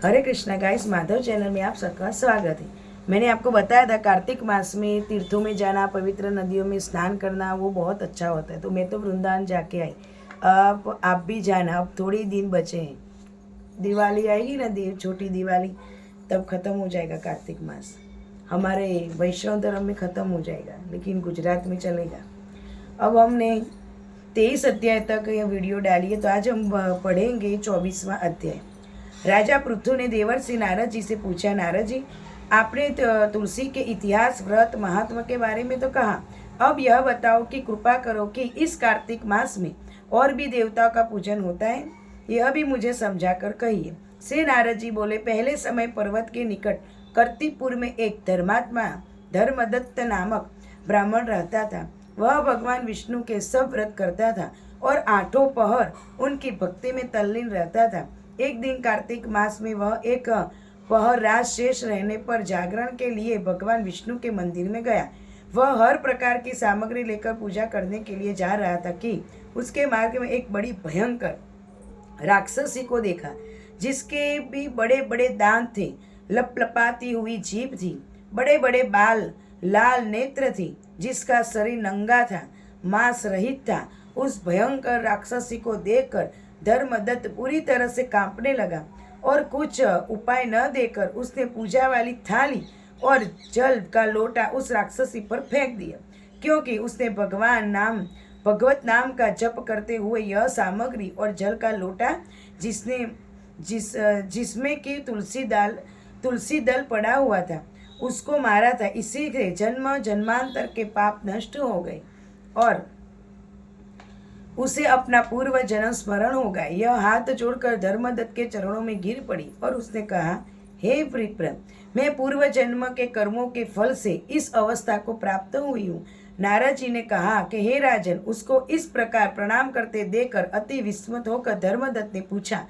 हरे Krishna guys, Madhav channel में आप सबका स्वागत है। मैंने आपको बताया था कार्तिक मास में तीर्थों में जाना, पवित्र नदियों में स्नान करना वो बहुत अच्छा होता है। तो मैं तो वृंदावन जाके आई, अब आप भी जाना। अब थोड़े दिन बचे हैं, दिवाली आएगी ना, छोटी दिवाली, तब ख़त्म हो जाएगा कार्तिक मास। हमारे वैष्णव धर्म में ख़त्म हो जाएगा, लेकिन गुजरात में चलेगा। अब हमने 23 अध्याय तक यह वीडियो डाली है, तो आज हम पढ़ेंगे 24वां अध्याय। राजा पृथु ने देवर्षि नारद जी से पूछा, नारद जी, आपने तुलसी के इतिहास, व्रत, महात्मा के बारे में तो कहा, अब यह बताओ कि कृपा करो कि इस कार्तिक मास में और भी देवताओं का पूजन होता है, यह भी मुझे समझा कर कहिए। से नारद जी बोले, पहले समय पर्वत के निकट कर्तिपुर में एक धर्मात्मा धर्मदत्त नामक ब्राह्मण रहता था। वह भगवान विष्णु के सब व्रत करता था और 8 पहर उनकी भक्ति में तल्लीन रहता था। एक दिन कार्तिक मास में वह एक पहर रात शेष रहने पर जागरण के लिए भगवान विष्णु के मंदिर में गया। वह हर प्रकार की सामग्री लेकर पूजा करने के लिए जा रहा था कि उसके मार्ग में एक बड़ी भयंकर राक्षसी को देखा, जिसके भी बड़े बड़े दांत थे, लपलपाती हुई जीभ थी, बड़े बड़े बाल, लाल नेत्र थी, जिसका शरीर नंगा था, मांस रहित था। उस भयंकर राक्षसी को देखकर धर्मदत्त पूरी तरह से कांपने लगा और कुछ उपाय न देकर उसने पूजा वाली थाली और जल का लोटा उस राक्षसी पर फेंक दिया, क्योंकि उसने भगवत नाम का जप करते हुए यह सामग्री और जल का लोटा जिसमें कि तुलसी दल पड़ा हुआ था, उसको मारा था। इसी से जन्म जन्मांतर के पाप नष्ट हो गए और उसे अपना पूर्व जन्म स्मरण हो गया। यह हाथ जोड़कर धर्मदत्त के चरणों में गिर पड़ी और उसने कहा, हे विप्र, मैं पूर्व जन्म के कर्मों के फल से इस अवस्था को प्राप्त हुई हूँ। नारद जी ने कहा कि हे राजन, उसको इस प्रकार प्रणाम करते देखकर अति विस्मित होकर धर्मदत्त ने पूछा,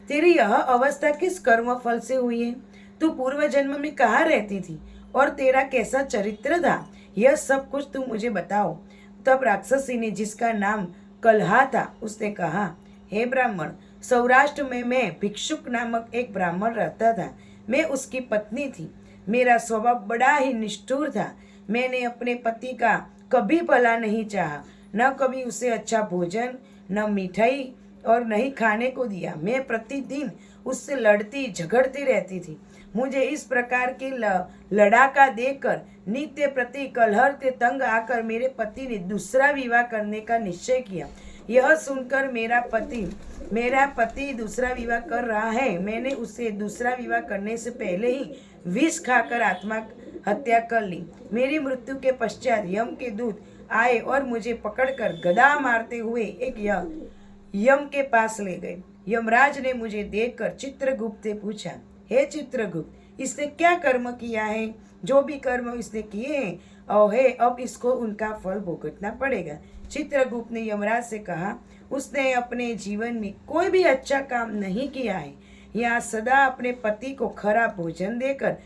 तेरी यह अवस्था किस कर्म फल से हुई है? तू पूर्व जन्म में कहाँ रहती थी और तेरा कैसा चरित्र था? यह सब कुछ तू मुझे बताओ। तब राक्षसी ने, जिसका नाम कलहा था, उसने कहा, हे ब्राह्मण, सौराष्ट्र में मैं भिक्षुक नामक एक ब्राह्मण रहता था। मैं उसकी पत्नी थी। मेरा स्वभाव बड़ा ही निष्ठुर था। मैंने अपने पति का कभी भला नहीं चाहा, न कभी उसे अच्छा भोजन, न मिठाई और न ही खाने को दिया। मैं प्रतिदिन उससे लड़ती झगड़ती रहती थी। मुझे इस प्रकार की लड़ाका देखकर नित्य प्रति कलह के तंग आकर मेरे पति ने दूसरा विवाह करने का निश्चय किया। यह सुनकर मेरा पति दूसरा विवाह कर रहा है, मैंने उसे दूसरा विवाह करने से पहले ही विष खाकर आत्मा हत्या कर ली। मेरी मृत्यु के पश्चात यम के दूत आए और मुझे पकड़कर गदा मारते हुए एक यम के पास ले गए। यमराज ने मुझे देखकर चित्रगुप्त से पूछा, हे चित्रगुप्त, इसने क्या कर्म किया है? जो भी कर्म इसने किए हैं और है, अब इसको उनका फल भुगतना पड़ेगा। चित्रगुप्त ने यमराज से कहा, उसने अपने जीवन में कोई भी अच्छा काम नहीं किया है। यहाँ सदा अपने पति को खराब भोजन देकर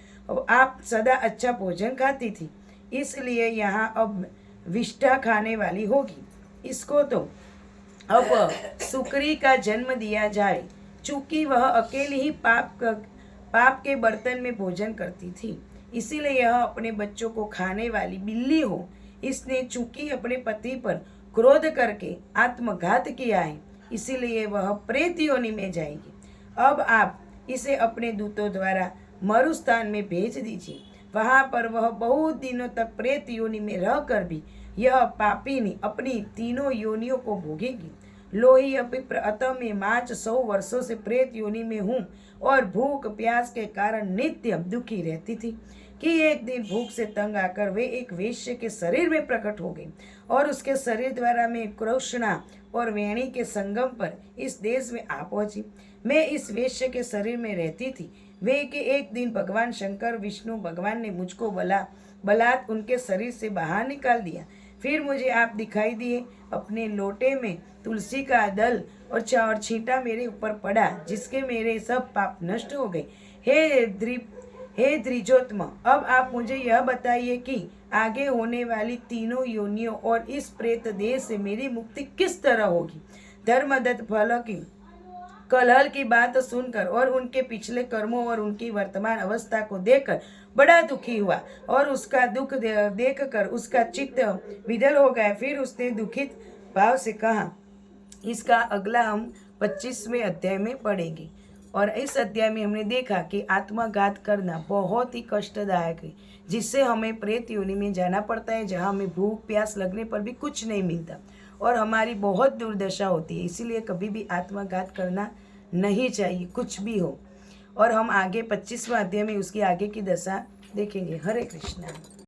आप सदा अच्छा भोजन खाती थी, इसलिए यहाँ अब विष्ठा खाने वाली होगी। इसको तो अब सुकरी का जन्म दिया जाए, चूंकि वह अकेली ही पाप के बर्तन में भोजन करती थी, इसीलिए यह अपने बच्चों को खाने वाली बिल्ली हो। इसने चूंकि अपने पति पर क्रोध करके आत्मघात किया है, इसीलिए वह प्रेत योनि में जाएगी। अब आप इसे अपने दूतों द्वारा मरुस्थान में भेज दीजिए। वहां पर वह बहुत दिनों तक प्रेत योनि में रहकर भी यह पापिनी अपनी तीनों योनियों को भोगेगी। लोही अतः मैं 500 वर्षों से प्रेत योनि में हूँ और भूख प्यास के कारण नित्य दुखी रहती थी कि एक दिन भूख से तंग आकर वे एक वेश्य के शरीर में प्रकट हो गई और उसके शरीर द्वारा मैं कृष्णा और वेणी के संगम पर इस देश में आ पहुंची। मैं इस वेश्य के शरीर में रहती थी। वे कि एक दिन भगवान शंकर विष्णु भगवान ने मुझको बलात् उनके शरीर से बाहर निकाल दिया। फिर मुझे आप दिखाई दिए। अपने लोटे में तुलसी का दल और छींटा मेरे ऊपर पड़ा, जिसके मेरे सब पाप नष्ट हो गए। हे द्विजोत्तम, अब आप मुझे यह बताइए कि आगे होने वाली तीनों योनियों और इस प्रेत देह से मेरी मुक्ति किस तरह होगी। धर्मदत्त कलह की बात सुनकर और उनके पिछले कर्मों और उनकी वर्तमान अवस्था को देखकर बड़ा दुखी हुआ और उसका दुख देखकर उसका चित्त विदल हो गया। फिर उसने दुखित भाव से कहा, इसका अगला हम 25वें अध्याय में पढ़ेंगे। और इस अध्याय में हमने देखा कि आत्मघात करना बहुत ही कष्टदायक है, जिससे हमें प्रेत योनि में जाना पड़ता है, जहाँ हमें भूख प्यास लगने पर भी कुछ नहीं मिलता और हमारी बहुत दुर्दशा होती है। इसीलिए कभी भी आत्मघात करना नहीं चाहिए, कुछ भी हो। और हम आगे 25वां अध्याय में उसकी आगे की दशा देखेंगे। हरे कृष्णा।